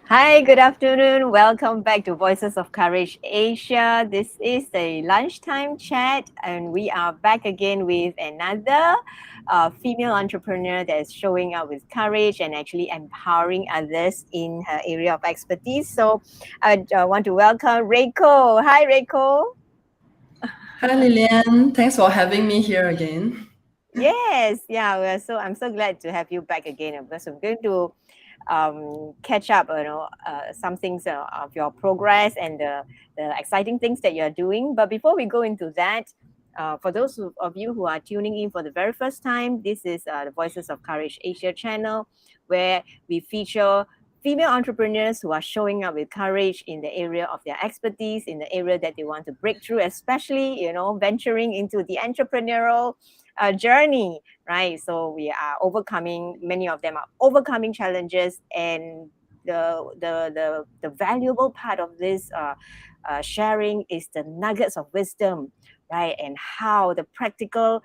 Hi, good afternoon. Welcome back to Voices of Courage Asia. This is the Lunchtime Chat, and we are back again with another female entrepreneur that is showing up with courage and actually empowering others in her area of expertise. So, I want to welcome Reiko. Hi, Reiko. Hi Lilian, thanks for having me here again. Yes, yeah. I'm so glad to have you back again because I'm going to catch up, some things of your progress and the exciting things that you're doing. But before we go into that, for those of you who are tuning in for the very first time, this is the Voices of Courage Asia channel, where we feature female entrepreneurs who are showing up with courage in the area of their expertise, in the area that they want to break through, especially, venturing into the entrepreneurial journey, right? So we are overcoming, many of them are overcoming challenges, and the valuable part of this sharing is the nuggets of wisdom, right? And how the practical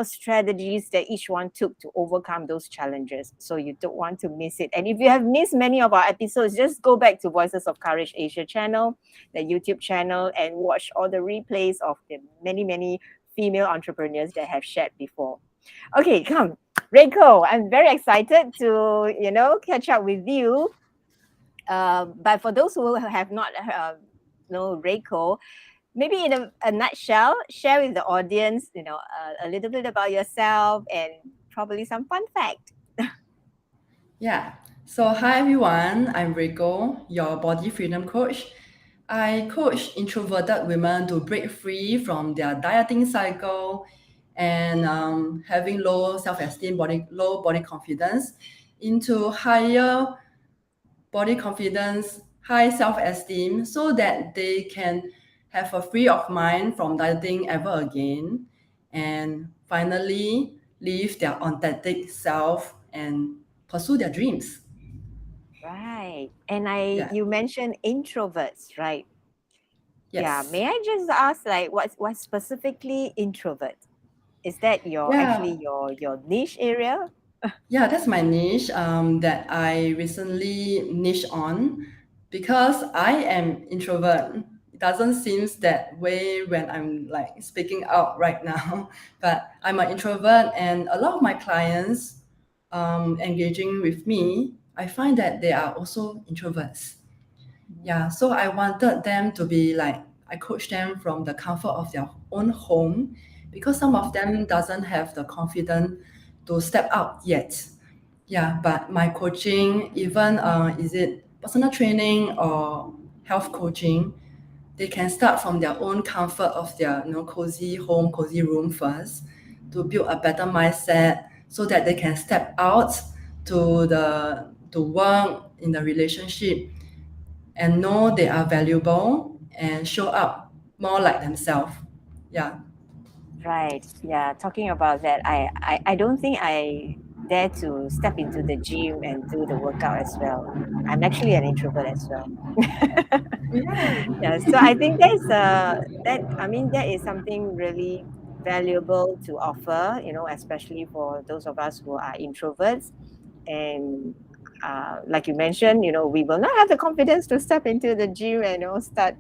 strategies that each one took to overcome those challenges. So you don't want to miss it. And if you have missed many of our episodes, just go back to Voices of Courage Asia channel, the YouTube channel, and watch all the replays of the many female entrepreneurs that have shared before. Okay, come, Reiko. I'm very excited to catch up with you. But for those who have not know Reiko, maybe in a nutshell, share with the audience, a little bit about yourself and probably some fun fact. Yeah, so hi everyone, I'm Reiko, your body freedom coach. I coach introverted women to break free from their dieting cycle and having low self-esteem, low body confidence into higher body confidence, high self-esteem, so that they can have a free of mind from dieting ever again, and finally live their authentic self and pursue their dreams. Right. And Yeah. you mentioned introverts, right? Yeah. Yes. May I just ask, like, what specifically introvert? Is that Yeah. your niche area? Yeah, that's my niche that I recently niche on because I am introvert. It doesn't seem that way when I'm like speaking out right now, but I'm an introvert, and a lot of my clients engaging with me, I find that they are also introverts. Yeah, so I wanted them to be like, I coach them from the comfort of their own home because some of them doesn't have the confidence to step out yet. Yeah, but my coaching, even is it personal training or health coaching, they can start from their own comfort of their cozy home, cozy room first to build a better mindset so that they can step out to work in the relationship and know they are valuable and show up more like themselves. Yeah. Right. Yeah. Talking about that, I don't think I dare to step into the gym and do the workout as well. I'm actually an introvert as well. Yeah. Yeah. So I think that is something really valuable to offer, especially for those of us who are introverts. And like you mentioned, we will not have the confidence to step into the gym and start,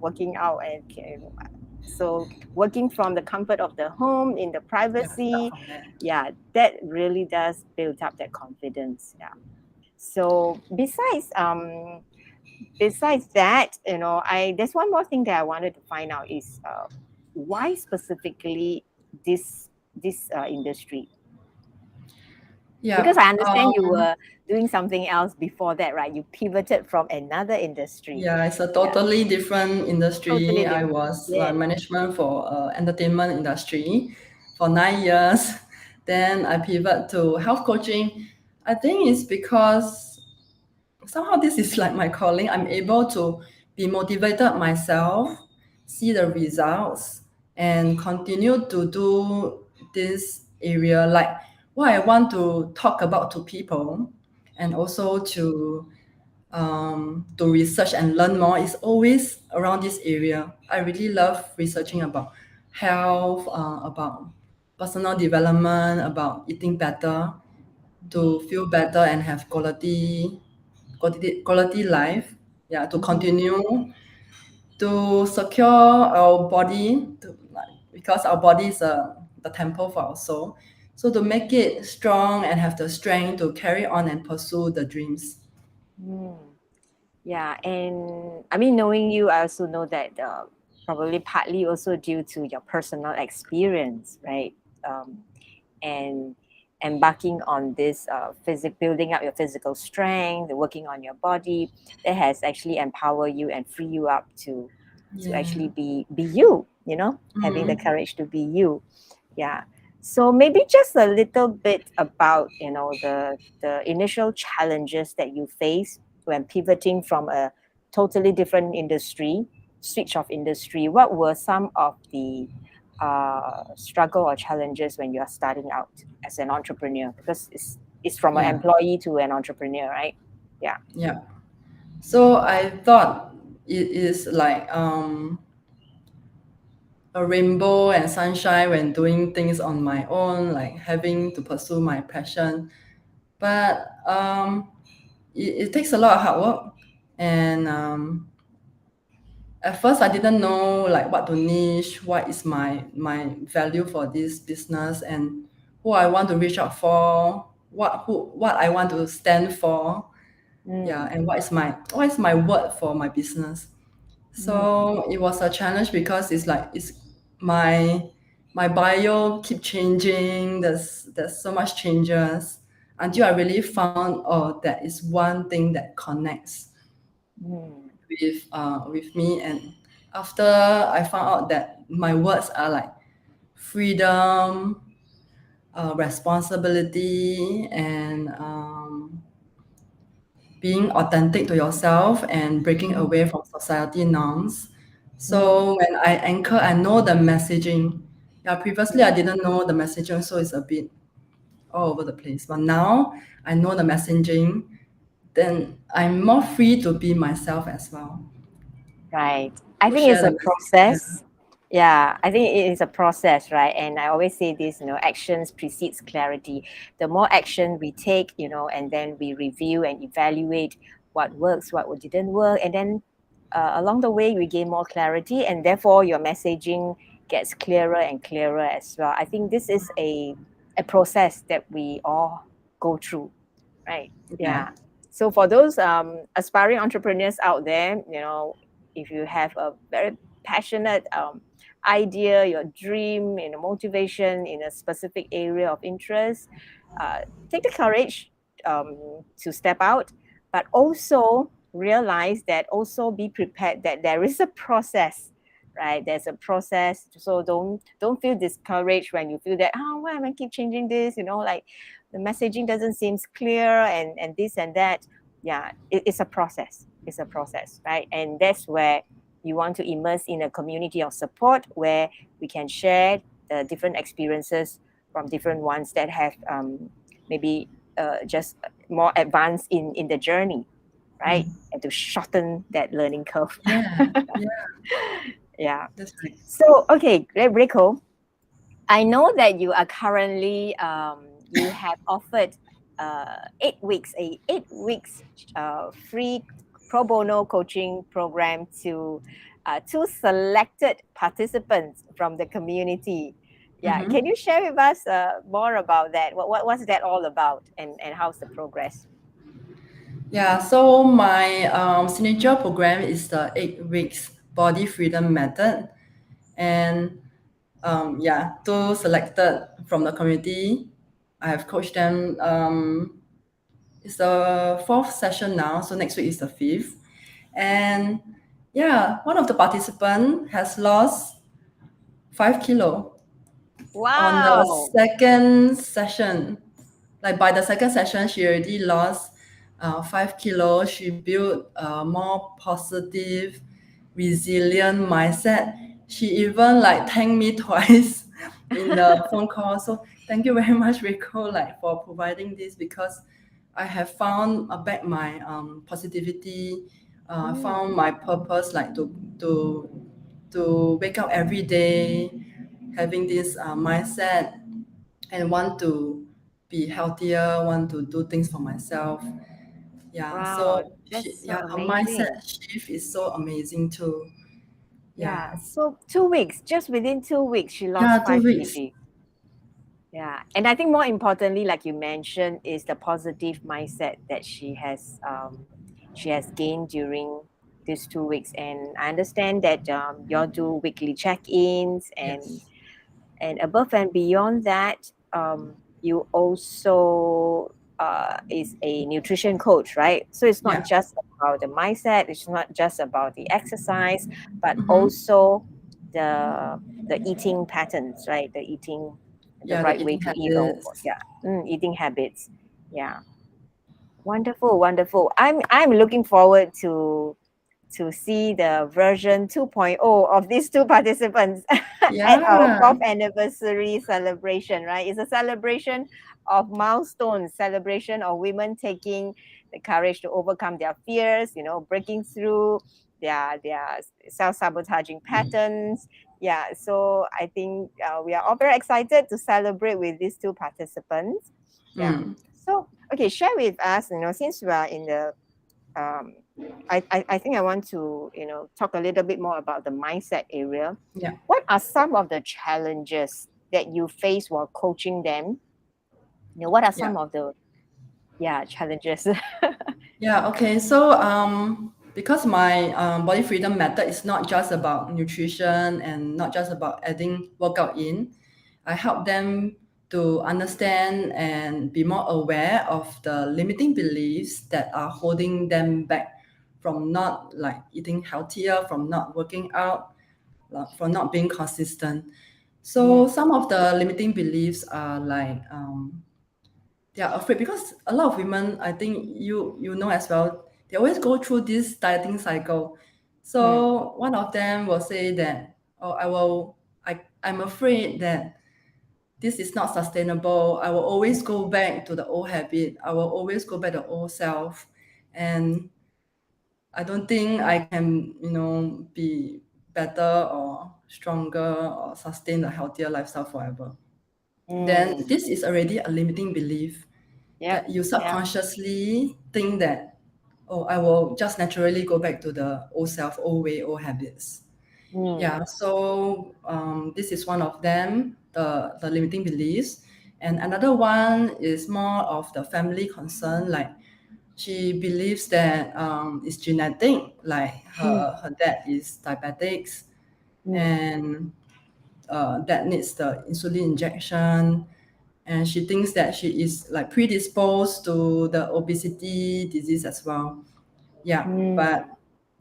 working out and so working from the comfort of the home in the Yeah. Start privacy, from there. yeah, that really does build up that confidence. Yeah. So besides that, I there's one more thing that I wanted to find out is why specifically this industry, because Yeah. I understand you were doing something else before that, right? You pivoted from another industry. Yeah, it's a Yeah, totally different industry. totally I different. was Yeah. management for entertainment industry for 9 years. Then I pivot to health coaching. I think it's because somehow this is like my calling. I'm able to be motivated myself, see the results, and continue to do this area like what I want to talk about to people, and also to research and learn more is always around this area. I really love researching about health, about personal development, about eating better to feel better and have quality quality life. Yeah, to Mm-hmm. continue to secure our body, because our body is the temple for our soul. So to make it strong and have the strength to carry on and pursue the dreams. Mm. Yeah, and I mean, knowing you, I also know that probably partly also due to your personal experience, right? And embarking on this building up your physical strength, working on your body, that has actually empowered you and free you up to Yeah. actually be you. You know, having the Mm-hmm. courage to be you. Yeah. So maybe just a little bit about the initial challenges that you face when pivoting from a totally different industry, switch of industry. What were some of the struggle or challenges when you are starting out as an entrepreneur? Because it's from an Yeah. employee to an entrepreneur, right? Yeah. Yeah. So I thought it is like a rainbow and sunshine when doing things on my own, like having to pursue my passion. But it takes a lot of hard work, and at first I didn't know like what to niche, what is my value for this business, and who I want to reach out for, what I want to stand for. Yeah, Mm, and what is my word for my business. mm, So it was a challenge because it's like it's my my bio keep changing. There's so much changes until I really found, oh, that is one thing that connects mm, with me. And after I found out that my words are like freedom, responsibility, and being authentic to yourself and breaking mm, away from society norms. mm, So when I anchor, I know the messaging. Yeah, previously I mm. didn't know the messaging, so it's a bit all over the place. But now I know the messaging, then I'm more free to be myself as well, Right. I to think share it's the a message. Yeah, process. Yeah, I think it is a process, right? And I always say this, actions precedes clarity. The more action we take, and then we review and evaluate what works, what didn't work, and then along the way we gain more clarity, and therefore your messaging gets clearer and clearer as well. I think this is a process that we all go through, right? yeah, Yeah. So for those aspiring entrepreneurs out there, if you have a very passionate idea, your dream, motivation in a specific area of interest, uh, take the courage to step out, but also realize that also be prepared that there is a process, right? There's a process, so don't feel discouraged when you feel that, why am I keep changing this, like the messaging doesn't seem clear, and this and that. Yeah, it's a process. It's a process, right? And that's where you want to immerse in a community of support where we can share the different experiences from different ones that have maybe just more advanced in the journey, right? mm, And to shorten that learning curve. yeah, yeah. Yeah. That's right. So, okay, Reiko, I know that you are currently you have offered 8 weeks, a 8 weeks free pro bono coaching program to two selected participants from the community. Yeah, can Mm-hmm. you share with us more about that? What's that all about, and how's the progress? Yeah, so my signature program is the 8 weeks body freedom method. And yeah, two selected from the community. I have coached them. It's the fourth session now, so next week is the fifth. And yeah, one of the participants has lost 5 kilo on the Wow. second session. Like by the second session, she already lost 5 kilos. She built a more positive, resilient mindset. She even like thanked me twice in the phone call. So thank you very much, Reiko, like for providing this, because I have found back my positivity, Mm, found my purpose, like to wake up every day having this mindset and want to be healthier, want to do things for myself. Yeah, Wow, so that's so her mindset amazing. shift is so amazing too. Yeah, Yeah, so 2 weeks, just within 2 weeks, she lost yeah, 5 2 weeks. kg. Yeah, and I think more importantly, like you mentioned, is the positive mindset that she has gained during these 2 weeks. And I understand that y'all do weekly check-ins, Yes. and above and beyond that, you also is a nutrition coach, right? So it's not Yeah. just about the mindset, it's not just about the exercise, but Mm-hmm. also the eating patterns, right? The Yeah, the right way eating to eat, or habits. yeah, eating habits. Yeah, wonderful, wonderful. I'm looking forward to see the version 2.0 of these two participants at our Yeah. fourth anniversary celebration, right? It's a celebration of milestones, celebration of women taking the courage to overcome their fears, breaking through their self-sabotaging patterns. Yeah, so I think we are all very excited to celebrate with these two participants. Yeah. Mm. So, okay, share with us, since we are in the um, I think I want to, talk a little bit more about the mindset area. Yeah. What are some of the challenges that you face while coaching them? What are Yeah. some of the challenges? Yeah, okay. So, because my body freedom method is not just about nutrition and not just about adding workout in, I help them to understand and be more aware of the limiting beliefs that are holding them back from not like eating healthier, from not working out, from not being consistent. So, Mm, some of the limiting beliefs are like, they are afraid because a lot of women, I think you know as well, they always go through this dieting cycle. mm, So one of them will say that, oh, I'm afraid that this is not sustainable. I will always go back to the old habit. I will always go back to old self. And I don't think I can, be better or stronger or sustain a healthier lifestyle forever. Then mm. this is already a limiting belief Yep, that you yep. subconsciously think that, oh, I will just naturally go back to the old self, old way, old habits. Mm, Yeah, so this is one of them, the limiting beliefs. And another one is more of the family concern, like she believes that it's genetic, like mm, her dad is diabetics mm, and that needs the insulin injection, and she thinks that she is like predisposed to the obesity disease as well. Yeah, mm. but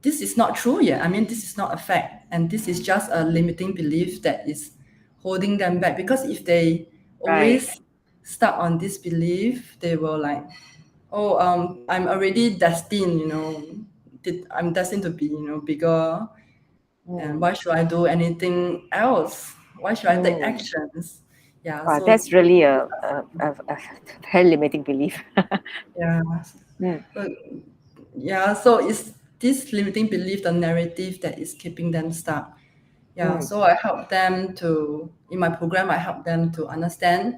this is not true yet. I mean, this is not a fact, and this is just a limiting belief that is holding them back. Because if they Right. always stuck on this belief, they will like, oh, I'm already destined. I'm destined to be bigger, and Mm, why should I do anything else? Why should I take mm. actions? Yeah, Wow, so that's really a very limiting belief. yeah, Mm, so, yeah, so it's this limiting belief, the narrative that is keeping them stuck. Yeah, mm, so I help them to in my program. I help them to understand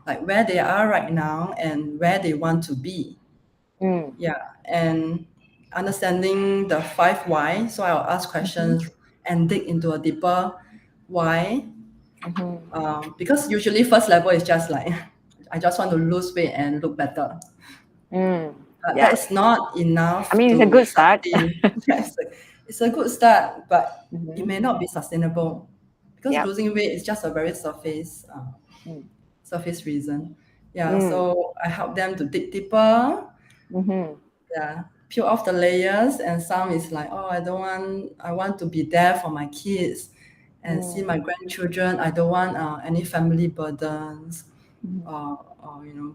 like where they are right now and where they want to be. mm, Yeah, and understanding the five why. So I'll ask mhm, questions and dig into a deeper why. mhm. Because usually first level is just like I just want to lose weight and look better. Mm. That Yeah. is not I enough mean, it's a to good start. sustain. It's a good start, but it Mhm. may not be sustainable because Yep. losing weight is just a very Mm. surface reason. Yeah, Mm. so I help them to dig deeper. Mhm. Yeah, peel off the layers, and some is like, oh, I don't want. I want to be there for my kids and see Mm. my grandchildren. I don't want any family burdens, Mhm. or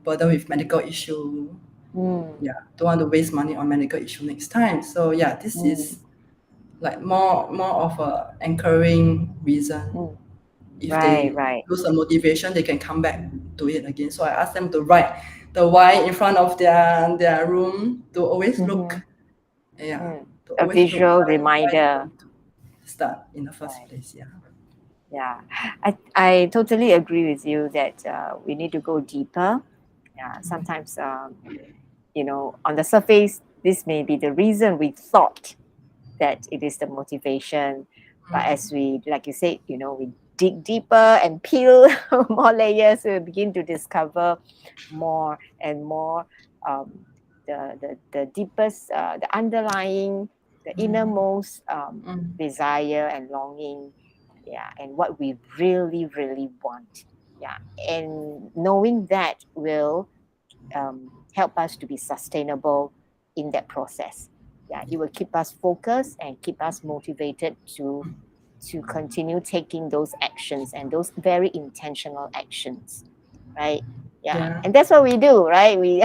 burden with medical issue. Mm. Yeah, don't want to waste money on medical issue next time. So yeah, this Mm. is like more of a anchoring reason. Mm. If Right, they right. lose a motivation, they can come back to it again. So I ask them to write the why in front of their room, to always look. Mhm. Yeah, Mm. to A always look visual why they reminder. want to start in the first Right. place. Yeah. Yeah. I totally agree with you that we need to go deeper. Yeah. Sometimes on the surface, this may be the reason we thought that it is the motivation. But as we, like you said, we dig deeper and peel more layers, we begin to discover more and more, um, the deepest, the underlying, the innermost Mm. desire and longing, yeah, and what we really, really want. Yeah, and knowing that will help us to be sustainable in that process. Yeah, it will keep us focused and keep us motivated to continue taking those actions, and those very intentional actions, right? Yeah, Yeah. and that's what we do, right? We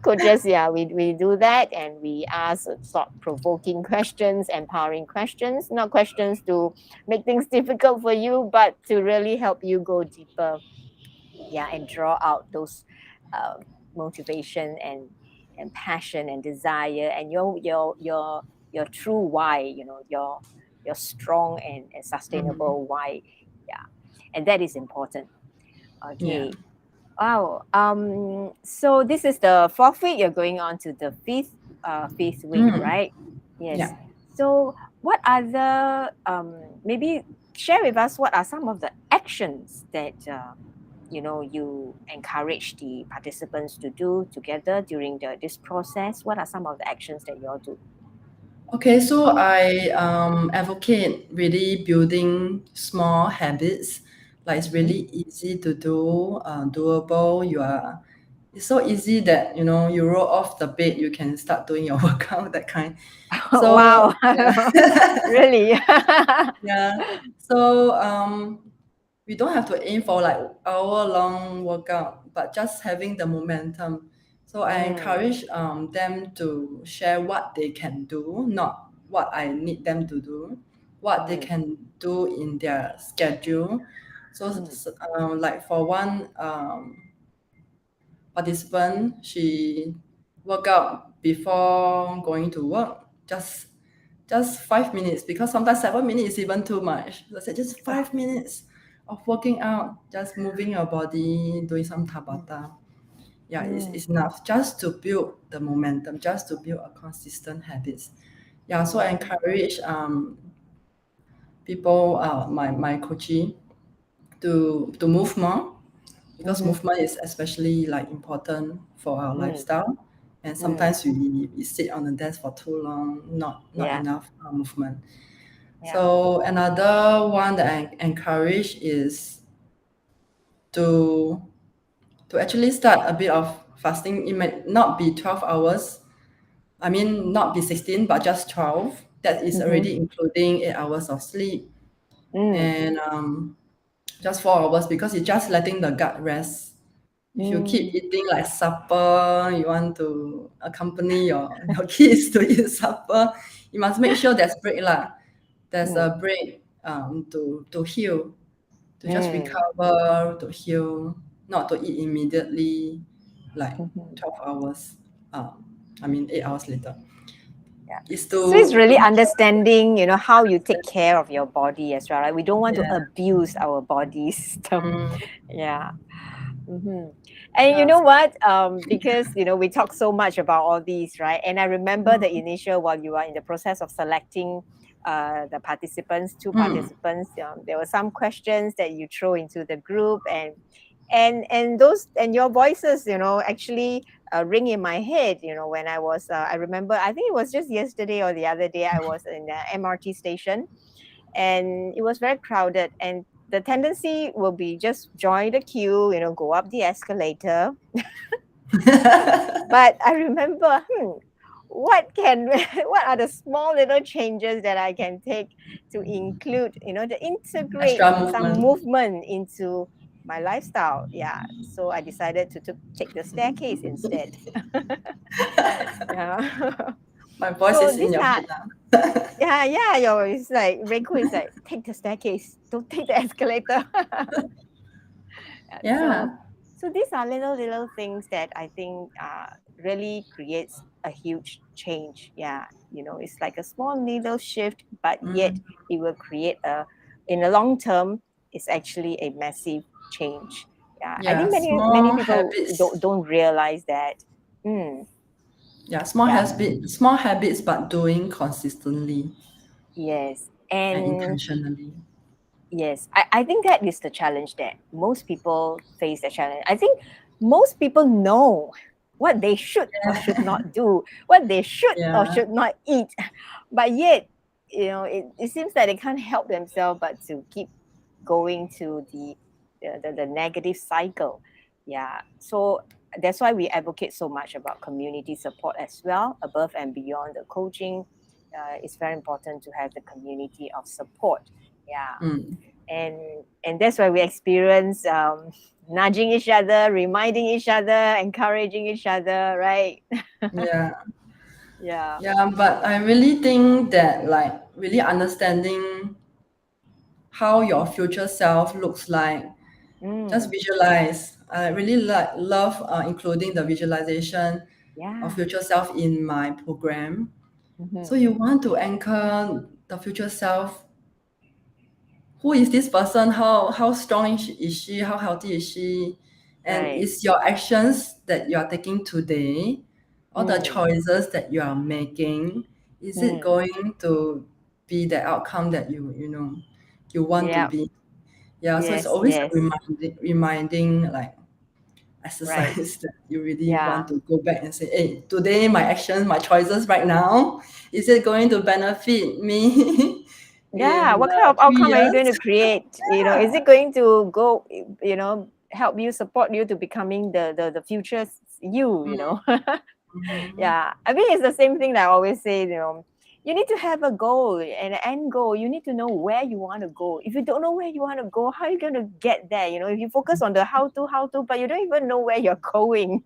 coaches, yeah, we do that, and we ask thought-provoking questions, empowering questions, not questions to make things difficult for you, but to really help you go deeper, yeah, and draw out those uh, motivation and passion and desire, and your true why, your strong and Mm. sustainable why. Yeah, and that is important. Yeah. Okay. Wow. So this is the fourth week. You're going on to the fifth week, Mm. right? Yes. Yeah. So what are the maybe share with us what are some of the actions that you encourage the participants to do together during this process? What are some of the actions that you all do? Okay, so I advocate really building small habits. Like it's Mm-hmm. really easy to do, doable. It's so easy that you roll off the bed, you can start doing your workout, that kind. So Wow. yeah, Really? yeah. So we don't have to aim for like hour-long workout, but just having the momentum. So I Mm, encourage them to share what they can do, not what I need them to do, what they mm, can do in their schedule. So, mm, like for one participant, she work out before going to work, just 5 minutes, because sometimes 7 minutes is even too much. So I said just oh, 5 minutes of working out, just moving your body, doing some mm, tabata. Yeah, mm, it's enough just to build the momentum, just to build a consistent habits. Yeah, so I mm, encourage people, my coachee, to move more, because mhm, movement is especially like important for our mm, lifestyle. And mm. sometimes we sit on the desk for too long, not Yeah, enough movement. yeah. So another one that I encourage is to to actually start a bit of fasting. It might not be 12 hours. I mean, not be 16, but just 12. That is Mhm, already including 8 hours of sleep, mm, and just 4 hours, because you're just letting the gut rest. If you keep mm, eating like supper, you want to accompany your kids to eat supper, you must make sure there's break lah. There's mm, a break to heal, to just mm, recover, to heal, not to eat immediately, like mhm. 12 hours. I mean 8 hours later. Yeah. Is So it's to really make sure understanding, how you take care of your body as well, right? We don't want to yeah. abuse our body system. Mm, Yeah. Hmm. And you yeah. know what? Because we talk so much about all these, right? And I remember the Mm, initial, while you are in the process of selecting the participants, two mm, participants, there were some questions that you throw into the group, and those and your voices, actually ring in my head. When I was, I remember, I think it was just yesterday or the other day, I was in the MRT station, and it was very crowded, and the tendency will be just join the queue, go up the escalator. But I remember, what can what are the small little changes that I can take to include, to integrate extra some movement. movement into my lifestyle. Yeah, so I decided to take the staircase instead. Yeah. My voice So is in these your are, head now. yeah, it's like Reiko is like, take the staircase, don't take the escalator. Yeah, Yeah. so these are little things that I think really creates a huge change. Yeah, it's like a small needle shift, but yet Mm, it will create in the long term, it's actually a massive change. Yeah, I yeah. think many Small people habits. don't realize that. Mm, Yeah, yeah. small habits, but doing consistently Yes. and And intentionally. yes, I think that is the challenge that most people face the challenge. I think most people know what they should or should not do, what they should or Yeah. should not eat. But yet, it seems that they can't help themselves but to keep going to the negative cycle. Yeah. So that's why we advocate so much about community support as well, above and beyond the coaching. It's very important to have the community of support. Yeah, Mm, and that's why we experience nudging each other, reminding each other, encouraging each other, right? yeah. Yeah. Yeah, but I really think that like really understanding how your future self looks like, just Mm, visualize. I really love including the visualization of yeah. future self in my program. So Mm-hmm. you want to anchor the future self. Who is this person? How strong is she? How healthy is she? And Right. is your actions that you are taking today, all the Mm, choices that you are making, is it mm. going to be the outcome that you want to Yeah. be? Yeah, so it's Yes. always a Yes. reminding like Right. exercise that you really Yeah. want to go back and say, hey, today my actions, my choices right now, is it going to benefit me Yeah. in What kind of 3 outcome are you years? going to create? Is Yeah. it going to go? Help you support you to becoming the future you. Mhm. Yeah, I mean it's the same thing that I always say. You need to have a goal, an end goal. You need to know where you want to go. If you don't know where you want to go, how are you going to get there? If you focus on the how to, but you don't even know where you're going.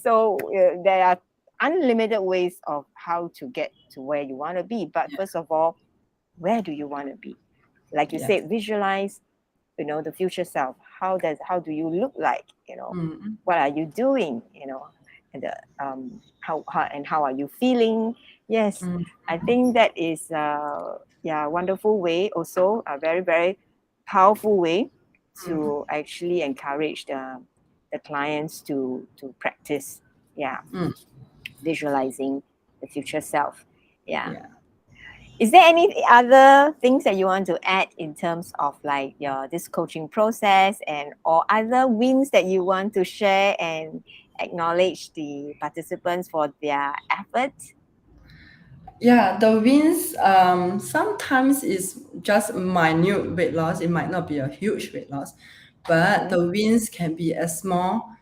So there are unlimited ways of how to get to where you want to be. But first of all, where do you want to be? Like you Yes. said, visualize the future self. How do you look like? Mm, What are you doing? And how are you feeling? Yes, mm, I think that is yeah, wonderful way, also a very very powerful way mm, to actually encourage the clients to practice, yeah, mm. visualizing the future self. Yeah. Yeah. Is there any other things that you want to add in terms of like your this coaching process, and or other wins that you want to share and acknowledge the participants for their effort? Yeah, the wins sometimes is just minute weight loss. It might not be a huge weight loss, but Mm-hmm. the wins can be as small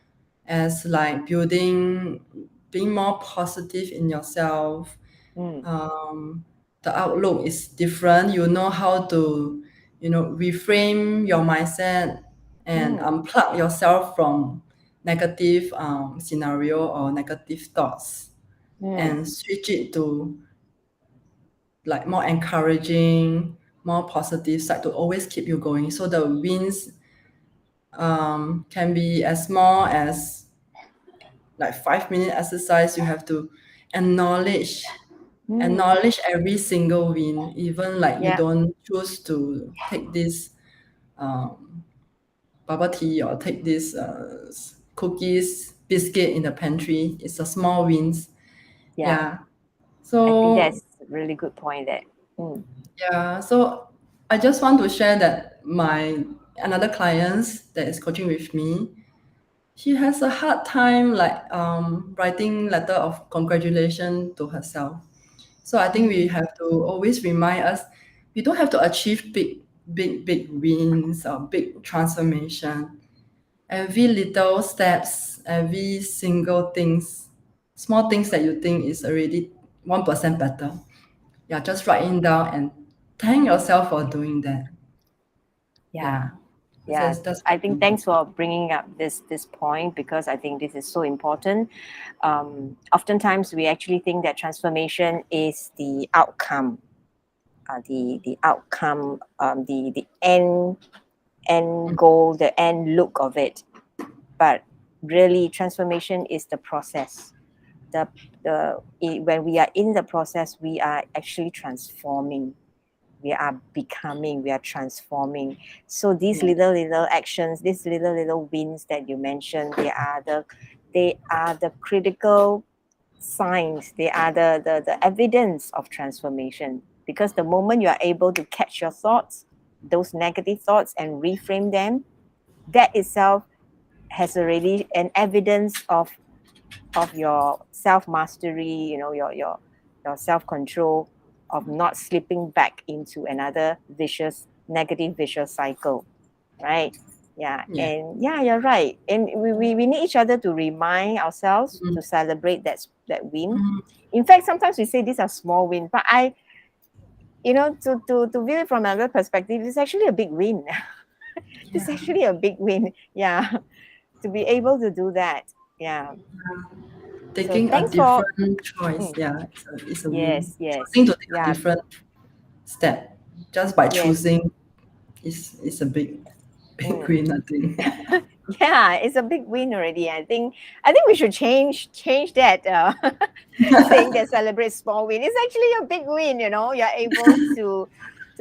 as like being more positive in yourself. Mm, um, the outlook is different. You know how to, reframe your mindset and mm, unplug yourself from negative scenario or negative thoughts mm. and switch it to like more encouraging, more positive side to always keep you going. So the wins can be as small as like 5 minute exercise. You have to acknowledge Mm. acknowledge every single win, even like you Yeah, don't choose to take this um, bubble tea or take this cookies biscuit in the pantry. It's a small wins. yeah. Yeah. I think So that's a really good point there. Mm, yeah, so I just want to share that my another clients that is coaching with me, she has a hard time like writing letter of congratulation to herself. So I think we mm, have to always remind us we don't have to achieve big wins or big transformation. Every little steps, every single things, small things that you think is already 1% better. Yeah, just writing down and thank yourself for doing that. yeah. Yeah, Yeah, that's I very think thanks important. for bringing up this point, because I think this is so important. Oftentimes we actually think that transformation is the outcome, the outcome, the end goal, the end look of it. But really, transformation is the process. When we are in the process, we are actually transforming, we are becoming, we are transforming. So these Yeah. little actions, these little wins that you mentioned, they are they are the critical signs, they are the evidence of transformation. Because the moment you are able to catch your thoughts, those negative thoughts, and reframe them, that itself has already an evidence of your self mastery, your self control, of not slipping back into another negative vicious cycle, right? Yeah, Yeah. and yeah, you're right. And we need each other to remind ourselves to celebrate that win. Mm, In fact, sometimes we say these are small wins, but to view it from another perspective, it's actually a big win. It's yeah. actually a big win. Yeah, to be able to do that. Yeah. So Taking a thanks for. different choice, Mm, yeah, it's a win. yes, yes, Choosing to take a yeah, different step just by yes. choosing is a big Mm. win, I think. Yeah, it's a big win already. I think we should change that saying that celebrate small win. It's actually a big win, You're able to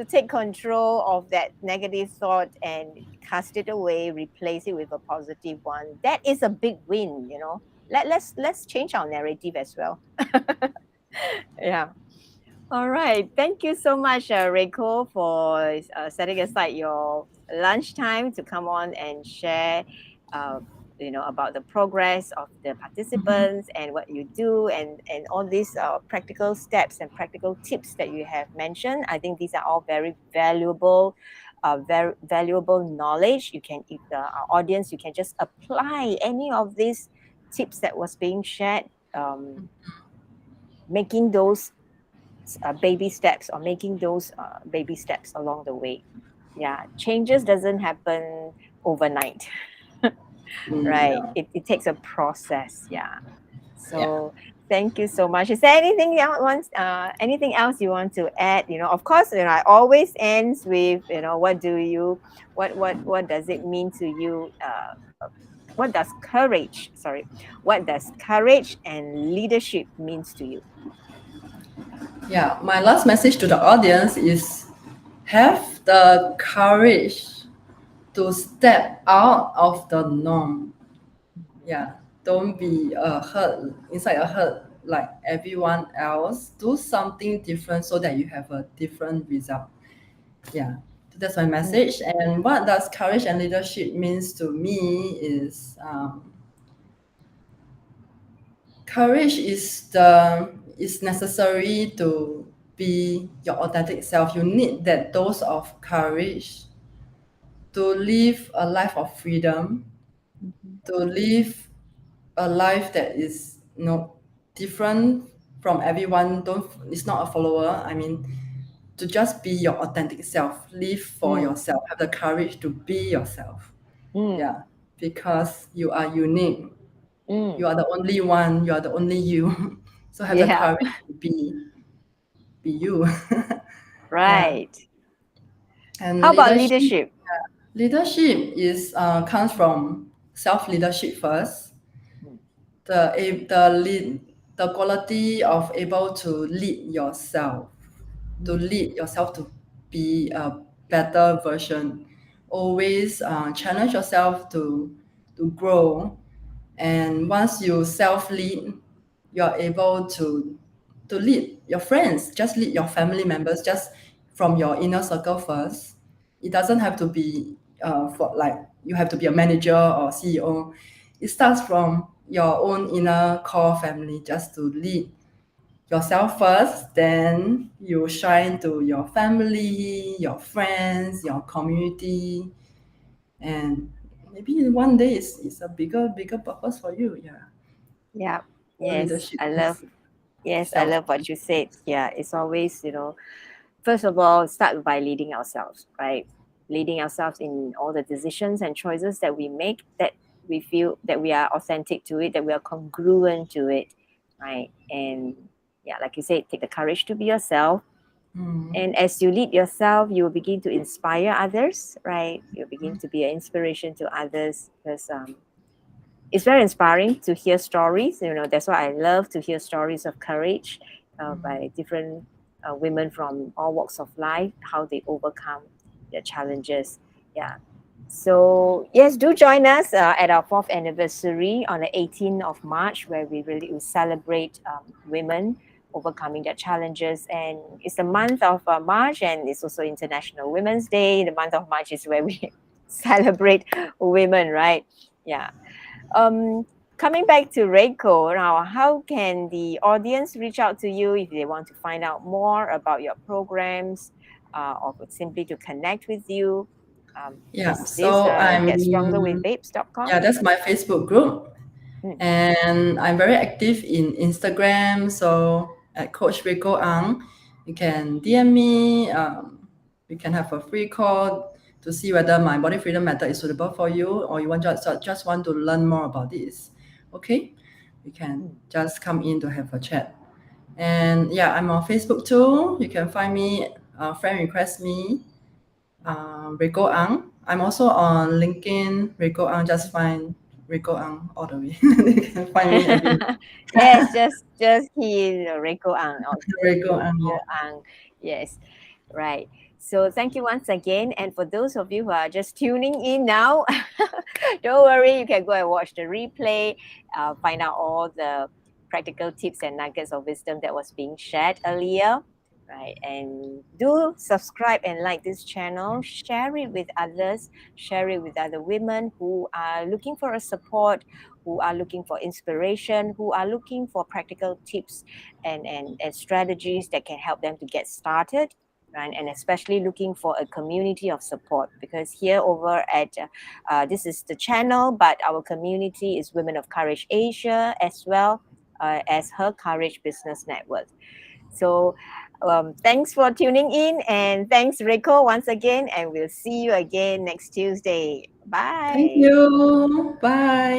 take control of that negative thought and cast it away, replace it with a positive one. That is a big win. Let's change our narrative as well. Yeah. All right. Thank you so much, Reiko, for setting aside your lunchtime to come on and share, uh, about the progress of the Mhm. participants and what you do, and all these practical steps and practical tips that you have mentioned. I think these are all very valuable knowledge. You can, if our audience, you can just apply any of these tips that was being shared. Making those baby steps, or making those baby steps along the way. Yeah, changes doesn't happen overnight. Right, Yeah, it takes a process. Yeah. yeah. So thank you so much. Is there anything else you want to add? Of course, I always ends with, what does it mean to you? What does courage and leadership means to you? Yeah, my last message to the audience is have the courage to step out of the norm. Yeah, don't be a hurt inside a hurt like everyone else. Do something different so that you have a different result. Yeah, that's my Mm, message. And what does courage and leadership means to me is courage is necessary to be your authentic self. You need that dose of courage to live a life of freedom, mhm, to live a life that is different from everyone. Don't It's not a follower. I mean, to just be your authentic self, live for mm, yourself, have the courage to be yourself. mm, Yeah, because you are unique. mm. You are the only one. You are the only you. So have the Yeah. courage to be you. Yeah, Right. and How about leadership? leadership is comes from self leadership first. Mm, The quality of able to lead yourself, to be a better version. Always challenge yourself to grow, and once you self lead, you're able to lead your friends, just lead your family members, just from your inner circle first. It doesn't have to be for like you have to be a manager or CEO. It starts from your own inner core family, just to lead yourself first, then you shine to your family, your friends, your community, and maybe one day it's a bigger purpose for you. Yeah, Yeah. all Yes, leadership I love. is Yes, I self. love what you said. Yeah, it's always, first of all, start by leading ourselves, right? Leading ourselves in all the decisions and choices that we make, that we feel that we are authentic to it, that we are congruent to it, right? And yeah, like you said, take the courage to be yourself. Mm, And as you lead yourself, you will begin to inspire others, right? You'll begin to be an inspiration to others, because it's very inspiring to hear stories. That's why I love to hear stories of courage by different women from all walks of life, how they overcome their challenges. Yeah. So yes, do join us at our fourth anniversary on the 18th of March, where we really will celebrate women overcoming their challenges. And it's the month of March, and it's also International Women's Day. The month of March is where we celebrate women, right? Yeah. Um, Coming back to Reiko now, how can the audience reach out to you if they want to find out more about your programs, or simply to connect with you? Yeah, Is this so Get Stronger with Babes.com? that's my Facebook group, Mm, and I'm very active in Instagram. So at Coach Reiko Ang, you can DM me. We can have a free call to see whether my body freedom method is suitable for you, or you want just want to learn more about this. Okay, you can mm. just come in to have a chat. And yeah, I'm on Facebook too. You can find me. Friend request me. Reiko Ang. I'm also on LinkedIn. Reiko Ang. Just find Reiko Ang all the way. You can find me everywhere. Yes, just key in Reiko Ang or Reiko Ang. Reiko Yeah. Ang. Yes, right. So thank you once again. And for those of you who are just tuning in now, don't worry, you can go and watch the replay, find out all the practical tips and nuggets of wisdom that was being shared earlier. Right. And do subscribe and like this channel, share it with others, share it with other women who are looking for a support, who are looking for inspiration, who are looking for practical tips and strategies that can help them to get started, right? And especially looking for a community of support, because here over at this is the channel, but our community is Women of Courage Asia as well as Her Courage Business Network. So thanks for tuning in, and thanks Reiko once again, and we'll see you again next Tuesday. Thank Bye. you. Bye.